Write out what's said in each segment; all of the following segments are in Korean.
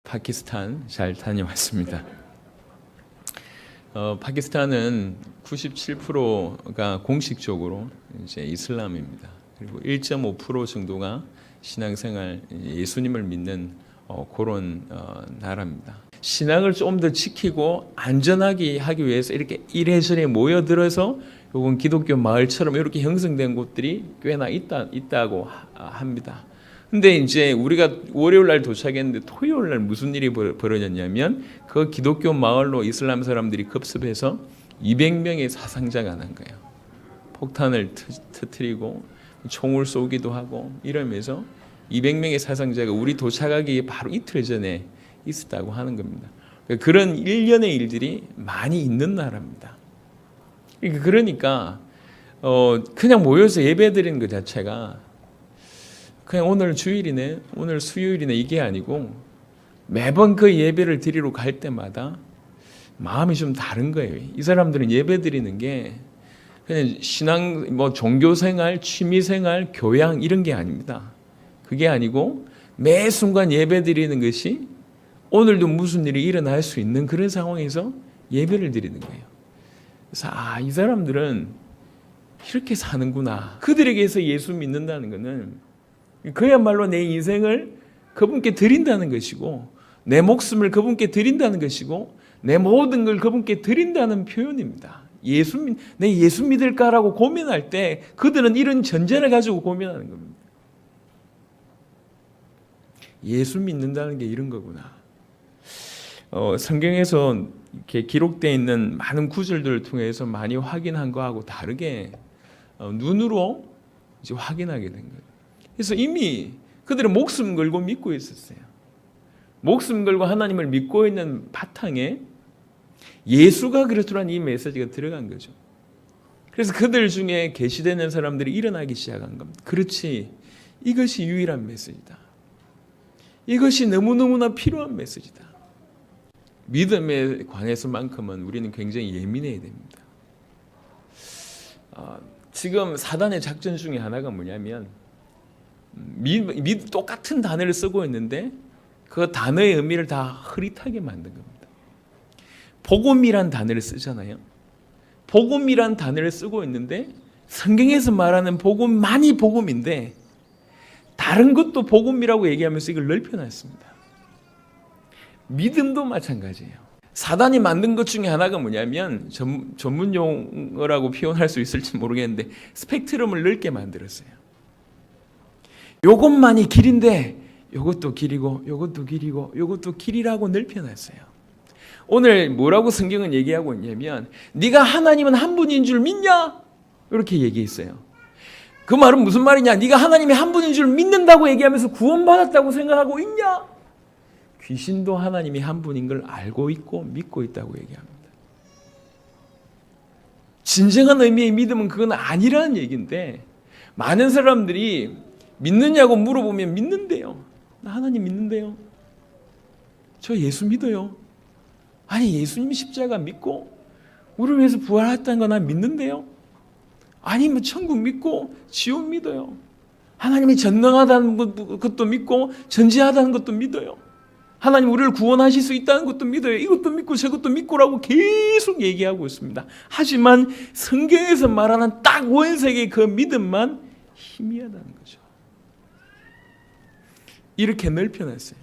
파키스탄 잘 다녀왔습니다. 파키스탄은 97%가 공식적으로 이제 이슬람입니다. 그리고 1.5% 정도가 신앙생활 예수님을 믿는 그런 나라입니다. 신앙을 좀 더 지키고 안전하게 하기 위해서 이렇게 이래저래 모여들어서 요건 기독교 마을처럼 이렇게 형성된 곳들이 꽤나 있다고 합니다. 근데 이제 우리가 월요일 날 도착했는데 토요일 날 무슨 일이 벌어졌냐면 그 기독교 마을로 이슬람 사람들이 급습해서 200명의 사상자가 난 거예요. 폭탄을 터뜨리고 총을 쏘기도 하고 이러면서 200명의 사상자가 우리 도착하기 바로 이틀 전에 있었다고 하는 겁니다. 그런 일련의 일들이 많이 있는 나라입니다. 그러니까 그냥 모여서 예배드리는 것 자체가 그냥 오늘 주일이네, 오늘 수요일이네 이게 아니고 매번 그 예배를 드리러 갈 때마다 마음이 좀 다른 거예요. 이 사람들은 예배 드리는 게 그냥 신앙, 종교생활, 취미생활, 교양 이런 게 아닙니다. 그게 아니고 매 순간 예배 드리는 것이 오늘도 무슨 일이 일어날 수 있는 그런 상황에서 예배를 드리는 거예요. 그래서 이 사람들은 이렇게 사는구나. 그들에게서 예수 믿는다는 것은 그야말로 내 인생을 그분께 드린다는 것이고 내 목숨을 그분께 드린다는 것이고 내 모든 걸 그분께 드린다는 표현입니다. 내 예수 믿을까라고 고민할 때 그들은 이런 전제를 가지고 고민하는 겁니다. 예수 믿는다는 게 이런 거구나. 성경에서 이렇게 기록되어 있는 많은 구절들을 통해서 많이 확인한 거하고 다르게 눈으로 이제 확인하게 된 거예요. 그래서 이미 그들은 목숨 걸고 믿고 있었어요. 목숨 걸고 하나님을 믿고 있는 바탕에 예수가 그리스도라는 이 메시지가 들어간 거죠. 그래서 그들 중에 계시되는 사람들이 일어나기 시작한 겁니다. 그렇지, 이것이 유일한 메시지다. 이것이 너무너무나 필요한 메시지다. 믿음에 관해서만큼은 우리는 굉장히 예민해야 됩니다. 지금 사단의 작전 중에 하나가 뭐냐면 똑같은 단어를 쓰고 있는데 그 단어의 의미를 다 흐릿하게 만든 겁니다. 복음이란 단어를 쓰잖아요. 복음이란 단어를 쓰고 있는데 성경에서 말하는 복음만이 복음인데 다른 것도 복음이라고 얘기하면서 이걸 넓혀놨습니다. 믿음도 마찬가지예요. 사단이 만든 것 중에 하나가 뭐냐면 전문 용어라고 표현할 수 있을지 모르겠는데 스펙트럼을 넓게 만들었어요. 요것만이 길인데 요것도 길이고 요것도 길이고 요것도 길이라고 넓혀놨어요. 오늘 뭐라고 성경은 얘기하고 있냐면 네가 하나님은 한 분인 줄 믿냐? 이렇게 얘기했어요. 그 말은 무슨 말이냐? 네가 하나님이 한 분인 줄 믿는다고 얘기하면서 구원받았다고 생각하고 있냐? 귀신도 하나님이 한 분인 걸 알고 있고 믿고 있다고 얘기합니다. 진정한 의미의 믿음은 그건 아니라는 얘기인데 많은 사람들이 믿느냐고 물어보면 믿는데요. 나 하나님 믿는데요. 저 예수 믿어요. 아니 예수님이 십자가 믿고 우리를 위해서 부활했다는 거 나 믿는데요. 아니 천국 믿고 지옥 믿어요. 하나님이 전능하다는 것도 믿고 전지하다는 것도 믿어요. 하나님 우리를 구원하실 수 있다는 것도 믿어요. 이것도 믿고 저것도 믿고라고 계속 얘기하고 있습니다. 하지만 성경에서 말하는 딱 원색의 그 믿음만 희미하다는 거죠. 이렇게 넓혀놨어요.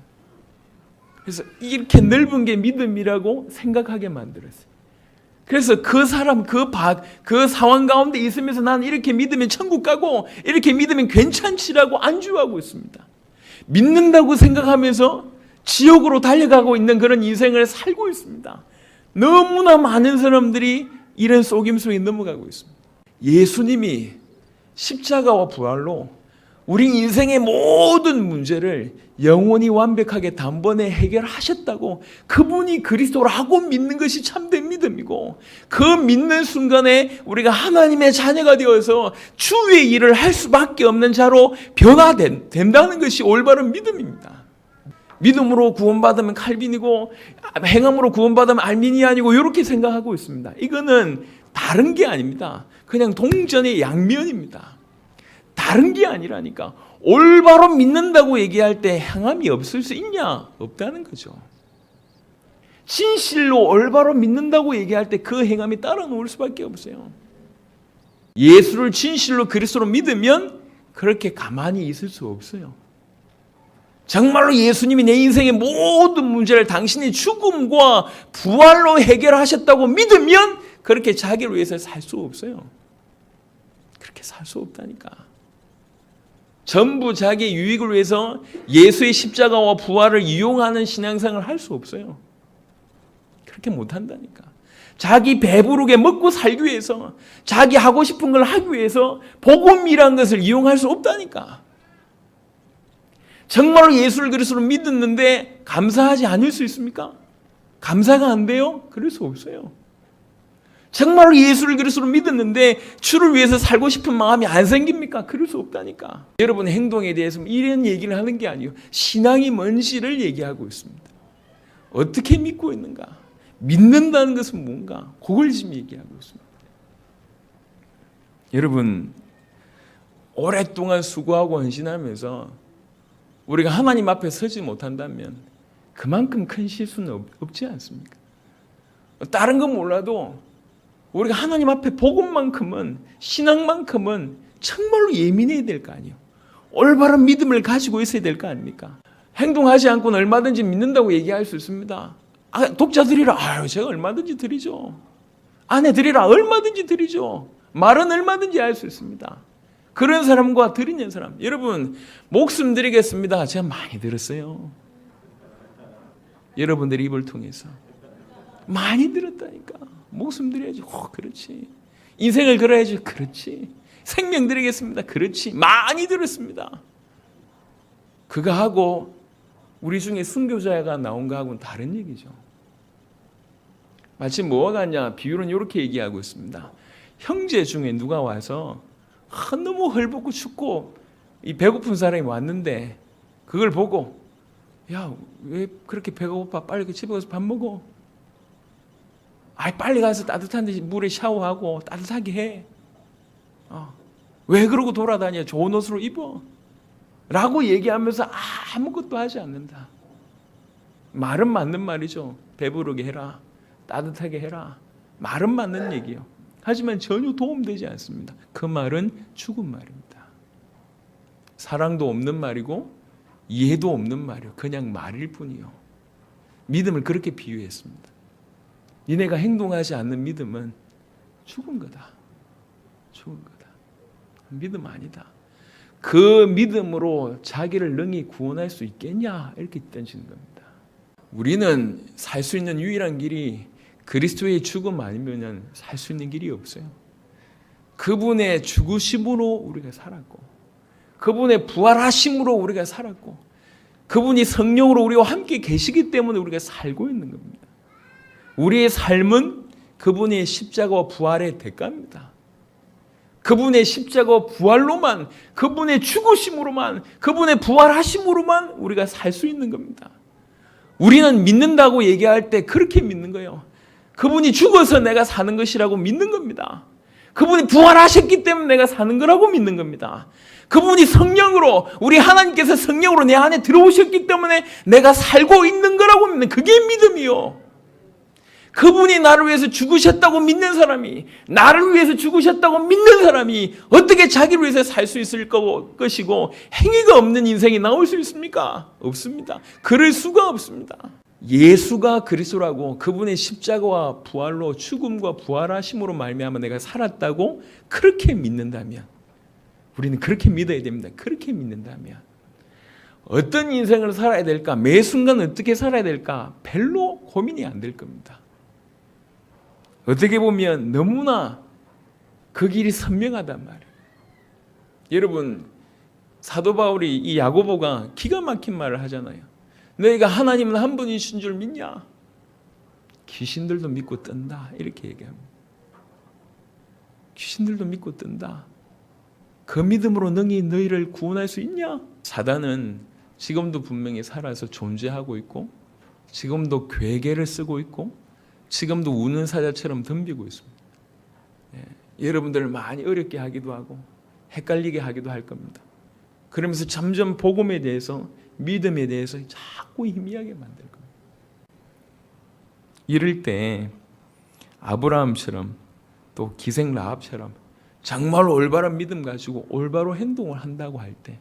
그래서 이렇게 넓은 게 믿음이라고 생각하게 만들었어요. 그래서 그 사람, 그 상황 가운데 있으면서 나는 이렇게 믿으면 천국 가고 이렇게 믿으면 괜찮지라고 안주하고 있습니다. 믿는다고 생각하면서 지옥으로 달려가고 있는 그런 인생을 살고 있습니다. 너무나 많은 사람들이 이런 속임 속에 넘어가고 있습니다. 예수님이 십자가와 부활로 우리 인생의 모든 문제를 영원히 완벽하게 단번에 해결하셨다고 그분이 그리스도라고 믿는 것이 참된 믿음이고 그 믿는 순간에 우리가 하나님의 자녀가 되어서 주의 일을 할 수밖에 없는 자로 변화된다는 것이 올바른 믿음입니다. 믿음으로 구원받으면 칼빈이고 행함으로 구원받으면 알미니안이고 이렇게 생각하고 있습니다. 이거는 다른 게 아닙니다. 그냥 동전의 양면입니다. 다른 게 아니라니까. 올바로 믿는다고 얘기할 때 행함이 없을 수 있냐? 없다는 거죠. 진실로 올바로 믿는다고 얘기할 때 그 행함이 따라 놓을 수밖에 없어요. 예수를 진실로 그리스도로 믿으면 그렇게 가만히 있을 수 없어요. 정말로 예수님이 내 인생의 모든 문제를 당신의 죽음과 부활로 해결하셨다고 믿으면 그렇게 자기를 위해서 살 수 없어요. 그렇게 살 수 없다니까. 전부 자기의 유익을 위해서 예수의 십자가와 부활을 이용하는 신앙생활을 할 수 없어요. 그렇게 못한다니까. 자기 배부르게 먹고 살기 위해서, 자기 하고 싶은 걸 하기 위해서 복음이라는 것을 이용할 수 없다니까. 정말로 예수를 그리스도로 믿었는데 감사하지 않을 수 있습니까? 감사가 안 돼요? 그럴 수 없어요. 정말로 예수를 그리스도로 믿었는데 주를 위해서 살고 싶은 마음이 안 생깁니까? 그럴 수 없다니까. 여러분 행동에 대해서 이런 얘기를 하는 게 아니에요. 신앙이 뭔지를 얘기하고 있습니다. 어떻게 믿고 있는가? 믿는다는 것은 뭔가? 그걸 지금 얘기하고 있습니다. 여러분 오랫동안 수고하고 헌신하면서 우리가 하나님 앞에 서지 못한다면 그만큼 큰 실수는 없지 않습니까? 다른 건 몰라도 우리가 하나님 앞에 복음만큼은, 신앙만큼은 정말로 예민해야 될 거 아니에요. 올바른 믿음을 가지고 있어야 될 거 아닙니까? 행동하지 않고는 얼마든지 믿는다고 얘기할 수 있습니다. 독자 드리라. 제가 얼마든지 드리죠. 아내 드리라. 얼마든지 드리죠. 말은 얼마든지 할 수 있습니다. 그런 사람과 드리는 사람. 여러분 목숨 드리겠습니다. 제가 많이 들었어요. 여러분들의 입을 통해서 많이 들었다니까. 목숨 드려야지. 그렇지. 인생을 걸어야지. 그렇지. 생명 드리겠습니다. 그렇지. 많이 들었습니다. 그거 하고 우리 중에 순교자가 나온 거하고는 다른 얘기죠. 마치 뭐와 같냐? 비유는 이렇게 얘기하고 있습니다. 형제 중에 누가 와서 너무 헐벗고 춥고 이 배고픈 사람이 왔는데 그걸 보고 야, 왜 그렇게 배가 고파? 빨리 집에 가서 밥 먹어. 빨리 가서 따뜻한 데 물에 샤워하고 따뜻하게 해. 왜 그러고 돌아다녀? 좋은 옷으로 입어. 라고 얘기하면서 아무것도 하지 않는다. 말은 맞는 말이죠. 배부르게 해라. 따뜻하게 해라. 말은 맞는 얘기요. 하지만 전혀 도움되지 않습니다. 그 말은 죽은 말입니다. 사랑도 없는 말이고 이해도 없는 말이요. 그냥 말일 뿐이요. 믿음을 그렇게 비유했습니다. 니네가 행동하지 않는 믿음은 죽은 거다. 죽은 거다. 믿음 아니다. 그 믿음으로 자기를 능히 구원할 수 있겠냐? 이렇게 던지는 겁니다. 우리는 살 수 있는 유일한 길이 그리스도의 죽음 아니면 살 수 있는 길이 없어요. 그분의 죽으심으로 우리가 살았고, 그분의 부활하심으로 우리가 살았고, 그분이 성령으로 우리와 함께 계시기 때문에 우리가 살고 있는 겁니다. 우리의 삶은 그분의 십자가와 부활의 대가입니다. 그분의 십자가와 부활로만, 그분의 죽으심으로만, 그분의 부활하심으로만 우리가 살 수 있는 겁니다. 우리는 믿는다고 얘기할 때 그렇게 믿는 거예요. 그분이 죽어서 내가 사는 것이라고 믿는 겁니다. 그분이 부활하셨기 때문에 내가 사는 거라고 믿는 겁니다. 그분이 성령으로, 우리 하나님께서 성령으로 내 안에 들어오셨기 때문에 내가 살고 있는 거라고 믿는, 그게 믿음이요. 그분이 나를 위해서 죽으셨다고 믿는 사람이, 나를 위해서 죽으셨다고 믿는 사람이 어떻게 자기를 위해서 살 수 있을 것이고 행위가 없는 인생이 나올 수 있습니까? 없습니다. 그럴 수가 없습니다. 예수가 그리스도라고, 그분의 십자가와 부활로, 죽음과 부활하심으로 말미암아 내가 살았다고 그렇게 믿는다면, 우리는 그렇게 믿어야 됩니다. 그렇게 믿는다면 어떤 인생을 살아야 될까, 매 순간 어떻게 살아야 될까 별로 고민이 안 될 겁니다. 어떻게 보면 너무나 그 길이 선명하단 말이에요. 여러분 사도 바울이 이 야고보가 기가 막힌 말을 하잖아요. 너희가 하나님은 한 분이신 줄 믿냐? 귀신들도 믿고 뜬다. 이렇게 얘기합니다. 귀신들도 믿고 뜬다. 그 믿음으로 능히 너희를 구원할 수 있냐? 사단은 지금도 분명히 살아서 존재하고 있고, 지금도 괴계를 쓰고 있고, 지금도 우는 사자처럼 덤비고 있습니다. 여러분들을 많이 어렵게 하기도 하고 헷갈리게 하기도 할 겁니다. 그러면서 점점 복음에 대해서, 믿음에 대해서 자꾸 희미하게 만들 겁니다. 이럴 때 아브라함처럼 또 기생 라합처럼 정말 올바른 믿음 가지고 올바로 행동을 한다고 할 때,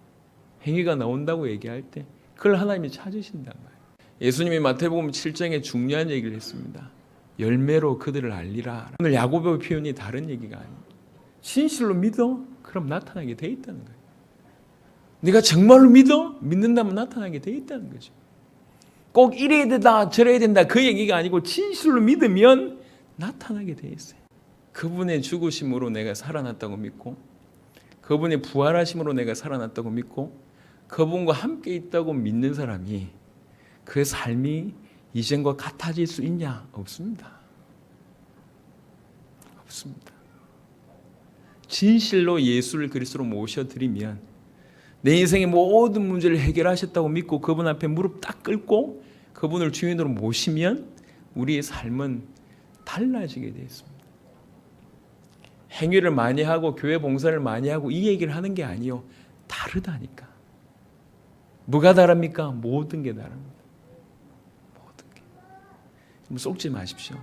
행위가 나온다고 얘기할 때 그걸 하나님이 찾으신단 말이에요. 예수님이 마태복음 7장에 중요한 얘기를 했습니다. 열매로 그들을 알리라. 오늘 야고보의 표현이 다른 얘기가 아닙니다. 진실로 믿어? 그럼 나타나게 돼 있다는 거예요. 네가 정말로 믿어? 믿는다면 나타나게 돼 있다는 거죠. 꼭 이래야 된다 저래야 된다 그 얘기가 아니고 진실로 믿으면 나타나게 돼 있어요. 그분의 죽으심으로 내가 살아났다고 믿고, 그분의 부활하심으로 내가 살아났다고 믿고, 그분과 함께 있다고 믿는 사람이 그 삶이 이전과 같아질 수 있냐? 없습니다. 없습니다. 진실로 예수를 그리스도로 모셔드리면 내 인생의 모든 문제를 해결하셨다고 믿고 그분 앞에 무릎 딱 꿇고 그분을 주인으로 모시면 우리의 삶은 달라지게 되어 있습니다. 행위를 많이 하고 교회 봉사를 많이 하고 이 얘기를 하는 게 아니요. 다르다니까. 뭐가 다릅니까? 모든 게 다릅니다. 모든 게. 속지 마십시오.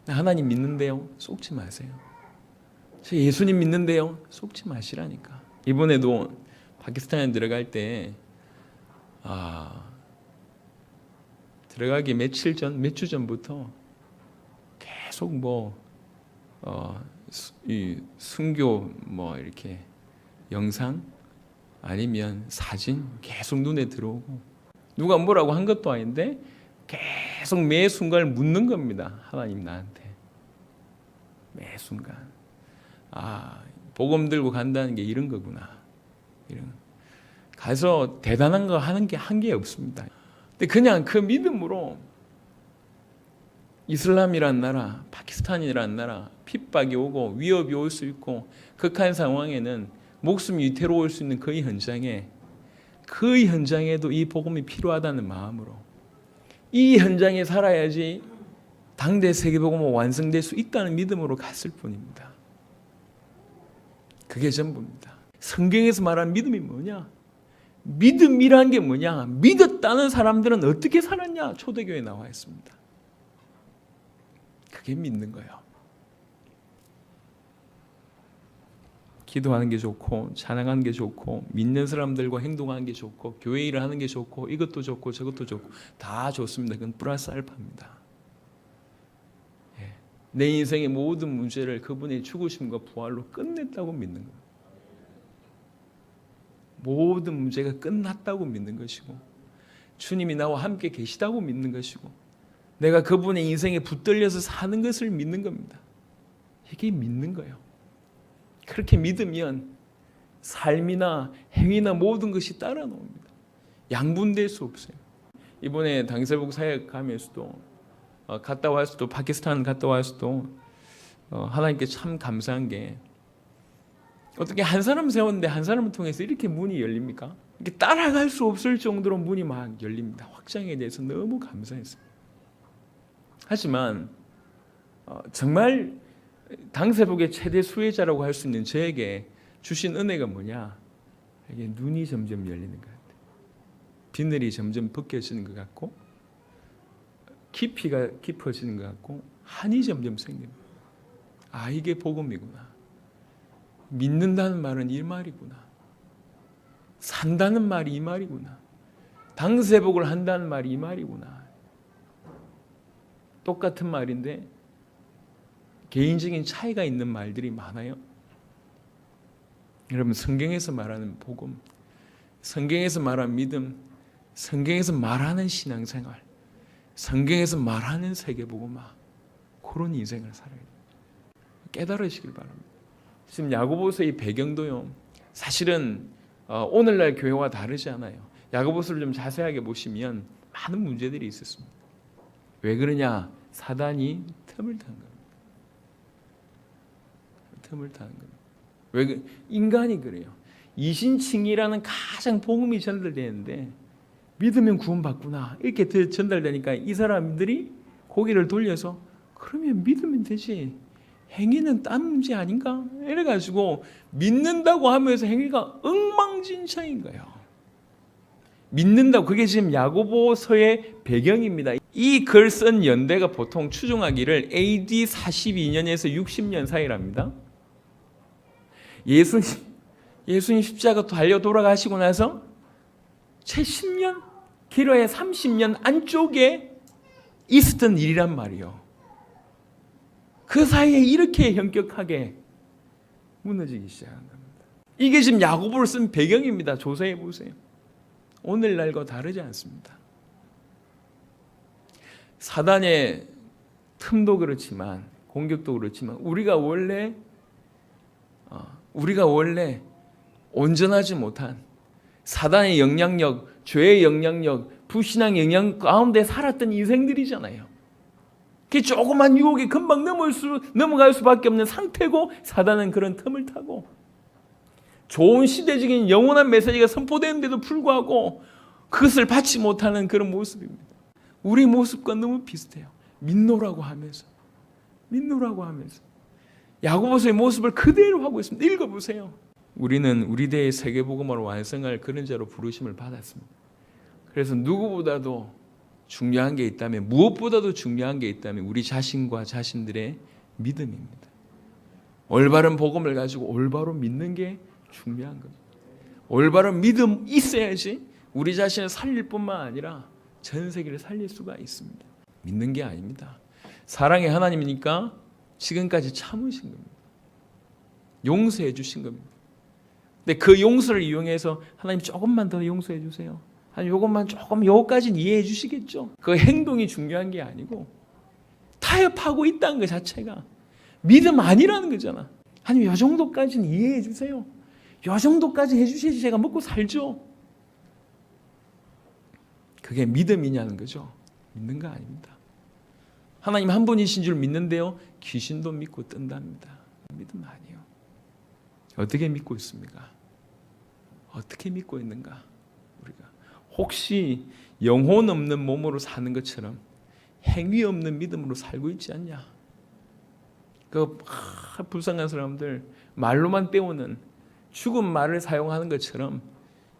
하나님 믿는데요. 속지 마세요. 저 예수님 믿는데요. 속지 마시라니까. 이번에도 파키스탄에 들어갈 때 들어가기 몇 주 전부터 계속 이 순교 이렇게 영상 아니면 사진 계속 눈에 들어오고, 누가 뭐라고 한 것도 아닌데 계속 매 순간을 묻는 겁니다. 하나님 나한테 매 순간 복음 들고 간다는 게 이런 거구나. 가서 대단한 거 하는 게 한 게 없습니다. 근데 그냥 그 믿음으로 이슬람이란 나라, 파키스탄이란 나라 핍박이 오고 위협이 올 수 있고 극한 상황에는 목숨이 위태로울 수 있는 그 현장에도 이 복음이 필요하다는 마음으로 이 현장에 살아야지 당대 세계복음은 완성될 수 있다는 믿음으로 갔을 뿐입니다. 그게 전부입니다. 성경에서 말하는 믿음이 뭐냐? 믿음이란 게 뭐냐? 믿었다는 사람들은 어떻게 살았냐? 초대교회에 나와 있습니다. 그게 믿는 거예요. 기도하는 게 좋고 찬양하는 게 좋고 믿는 사람들과 행동하는 게 좋고 교회 일을 하는 게 좋고 이것도 좋고 저것도 좋고 다 좋습니다. 그건 플러스 알파입니다. 내 인생의 모든 문제를 그분의 죽으심과 부활로 끝냈다고 믿는 거예요. 모든 문제가 끝났다고 믿는 것이고 주님이 나와 함께 계시다고 믿는 것이고 내가 그분의 인생에 붙들려서 사는 것을 믿는 겁니다. 이게 믿는 거예요. 그렇게 믿으면 삶이나 행위나 모든 것이 따라 나옵니다. 양분될 수 없어요. 이번에 당세복 사역 가면서도 갔다 와서도 파키스탄 갔다 와서도 하나님께 참 감사한 게 어떻게 한 사람 세웠는데 한 사람을 통해서 이렇게 문이 열립니까? 이렇게 따라갈 수 없을 정도로 문이 막 열립니다. 확장에 대해서 너무 감사했어요. 하지만 정말 당세복의 최대 수혜자라고 할 수 있는 저에게 주신 은혜가 뭐냐? 이게 눈이 점점 열리는 것 같아요. 비늘이 점점 벗겨지는 것 같고 깊이가 깊어지는 것 같고 한이 점점 생깁니다. 이게 복음이구나. 믿는다는 말은 이 말이구나. 산다는 말이 이 말이구나. 당세복을 한다는 말이 이 말이구나. 똑같은 말인데 개인적인 차이가 있는 말들이 많아요. 여러분, 성경에서 말하는 복음, 성경에서 말하는 믿음, 성경에서 말하는 신앙생활, 성경에서 말하는 세계복음화, 그런 인생을 살아야 돼요. 깨달으시길 바랍니다. 지금 야고보서의 배경도요, 사실은 오늘날 교회와 다르지 않아요. 야고보서를 좀 자세하게 보시면 많은 문제들이 있었습니다. 왜 그러냐? 사단이 틈을 탄 겁니다. 틈을 타는 겁니다. 왜 인간이 그래요? 이신칭의라는 가장 복음이 전달되는데 믿으면 구원받구나 이렇게 전달되니까 이 사람들이 고개를 돌려서 그러면 믿으면 되지, 행위는 딴 문제 아닌가? 이래가지고 믿는다고 하면서 행위가 엉망진창인 거예요. 믿는다고, 그게 지금 야고보서의 배경입니다. 이 글 쓴 연대가 보통 추정하기를 AD 42년에서 60년 사이랍니다. 예수님 십자가 달려 돌아가시고 나서 채 10년, 길어야 30년 안쪽에 있었던 일이란 말이에요. 그 사이에 이렇게 현격하게 무너지기 시작한 겁니다. 이게 지금 야고보를 쓴 배경입니다. 조사해 보세요. 오늘날과 다르지 않습니다. 사단의 틈도 그렇지만 공격도 그렇지만 우리가 원래 온전하지 못한 사단의 영향력, 죄의 영향력, 불신앙의 영향 가운데 살았던 인생들이잖아요. 그 조그만 유혹에 금방 넘어갈 수밖에 없는 상태고, 사단은 그런 틈을 타고 좋은 시대적인 영원한 메시지가 선포되는데도 불구하고 그것을 받지 못하는 그런 모습입니다. 우리 모습과 너무 비슷해요. 믿노라고 하면서 야고보서의 모습을 그대로 하고 있습니다. 읽어보세요. 우리는 우리 대의 세계복음화를 완성할 그런 자로 부르심을 받았습니다. 그래서 누구보다도 중요한 게 있다면, 무엇보다도 중요한 게 있다면 우리 자신과 자신들의 믿음입니다. 올바른 복음을 가지고 올바로 믿는 게 중요한 거죠. 올바른 믿음 있어야지 우리 자신을 살릴 뿐만 아니라 전 세계를 살릴 수가 있습니다. 믿는 게 아닙니다. 사랑의 하나님이니까 지금까지 참으신 겁니다. 용서해 주신 겁니다. 근데 그 용서를 이용해서 하나님 조금만 더 용서해 주세요. 아니 요것만 조금, 요것까지는 이해해 주시겠죠. 그 행동이 중요한 게 아니고 타협하고 있다는 것 자체가 믿음 아니라는 거잖아. 아니 요 정도까지는 이해해 주세요. 요 정도까지 해주셔야지 제가 먹고 살죠. 그게 믿음이냐는 거죠. 믿는 거 아닙니다. 하나님 한 분이신 줄 믿는데요, 귀신도 믿고 뜬답니다. 믿음 아니에요. 어떻게 믿고 있습니까? 어떻게 믿고 있는가? 우리가 혹시 영혼 없는 몸으로 사는 것처럼 행위 없는 믿음으로 살고 있지 않냐? 그 불쌍한 사람들 말로만 때우는 죽은 말을 사용하는 것처럼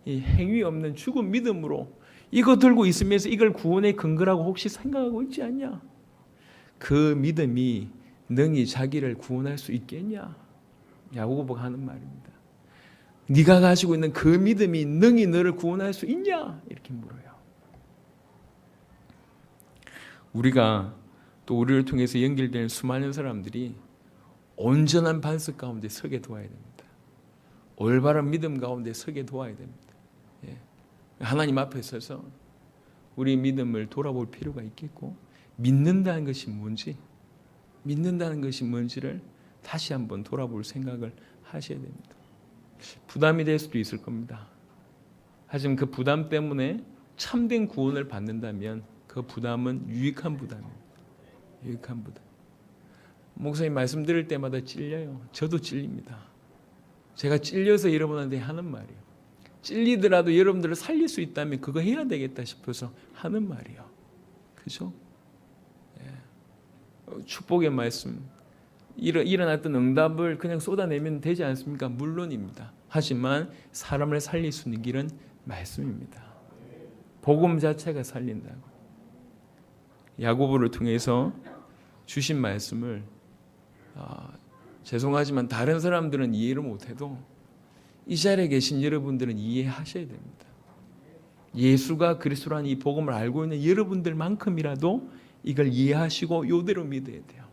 이 행위 없는 죽은 믿음으로 이거 들고 있으면서 이걸 구원의 근거라고 혹시 생각하고 있지 않냐? 그 믿음이 능히 자기를 구원할 수 있겠냐? 야고보가 하는 말입니다. 네가 가지고 있는 그 믿음이 능히 너를 구원할 수 있냐? 이렇게 물어요. 우리가 또 우리를 통해서 연결되는 수많은 사람들이 온전한 반석 가운데 서게 도와야 됩니다. 올바른 믿음 가운데 서게 도와야 됩니다. 예. 하나님 앞에 서서 우리 믿음을 돌아볼 필요가 있겠고, 믿는다는 것이 뭔지를 다시 한번 돌아볼 생각을 하셔야 됩니다. 부담이 될 수도 있을 겁니다. 하지만 그 부담 때문에 참된 구원을 받는다면 그 부담은 유익한 부담입니다. 유익한 부담. 목사님 말씀 들을 때마다 찔려요. 저도 찔립니다. 제가 찔려서 여러분한테 하는 말이에요. 찔리더라도 여러분들을 살릴 수 있다면 그거 해야 되겠다 싶어서 하는 말이에요. 그죠? 예. 축복의 말씀, 일어났던 응답을 그냥 쏟아내면 되지 않습니까? 물론입니다. 하지만 사람을 살릴 수 있는 길은 말씀입니다. 복음 자체가 살린다고. 야고보를 통해서 주신 말씀을 죄송하지만 다른 사람들은 이해를 못해도 이 자리에 계신 여러분들은 이해하셔야 됩니다. 예수가 그리스도라는 이 복음을 알고 있는 여러분들만큼이라도 이걸 이해하시고 이대로 믿어야 돼요.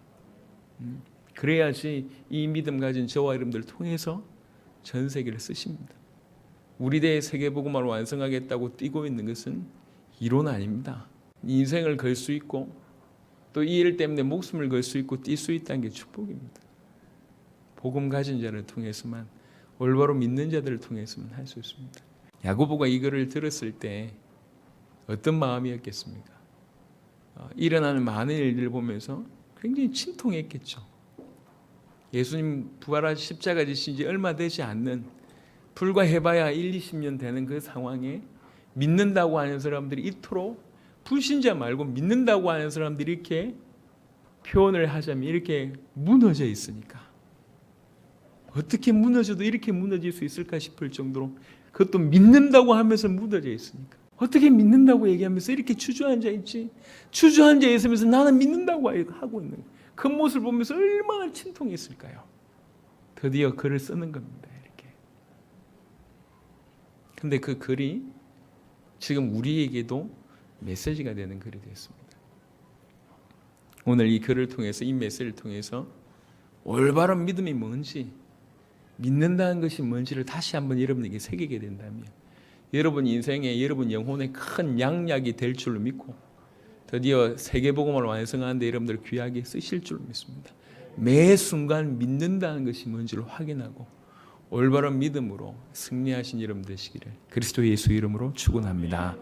그래야지 이 믿음 가진 저와 여러분들을 통해서 전 세계를 쓰십니다. 우리 대의 세계복음화를 완성하겠다고 뛰고 있는 것은 이론 아닙니다. 인생을 걸 수 있고 또 이 일 때문에 목숨을 걸 수 있고 뛸 수 있다는 게 축복입니다. 복음 가진 자를 통해서만, 올바로 믿는 자들을 통해서만 할 수 있습니다. 야고보가 이 글을 들었을 때 어떤 마음이었겠습니까? 일어나는 많은 일들을 보면서 굉장히 침통했겠죠. 예수님 부활하시 십자가 지신 지 얼마 되지 않는, 불과 해봐야 1, 20년 되는 그 상황에 믿는다고 하는 사람들이 이토록, 불신자 말고 믿는다고 하는 사람들이 이렇게 표현을 하자면 이렇게 무너져 있으니까 어떻게 무너져도 이렇게 무너질 수 있을까 싶을 정도로 그것도 믿는다고 하면서 무너져 있으니까 어떻게 믿는다고 얘기하면서 이렇게 주저앉아 있지? 주저앉아 있으면서 나는 믿는다고 하고 있는 그 모습을 보면서 얼마나 침통했을까요? 드디어 글을 쓰는 겁니다. 이렇게. 근데 그 글이 지금 우리에게도 메시지가 되는 글이 됐습니다. 오늘 이 글을 통해서 이 메시지를 통해서 올바른 믿음이 뭔지 믿는다는 것이 뭔지를 다시 한번 여러분에게 새기게 된다면 여러분 인생에 여러분 영혼에 큰 양약이 될 줄로 믿고 드디어 세계복음을 완성하는데 여러분들 귀하게 쓰실 줄로 믿습니다. 매 순간 믿는다는 것이 뭔지를 확인하고 올바른 믿음으로 승리하신 여러분 되시기를 그리스도 예수 이름으로 축원합니다.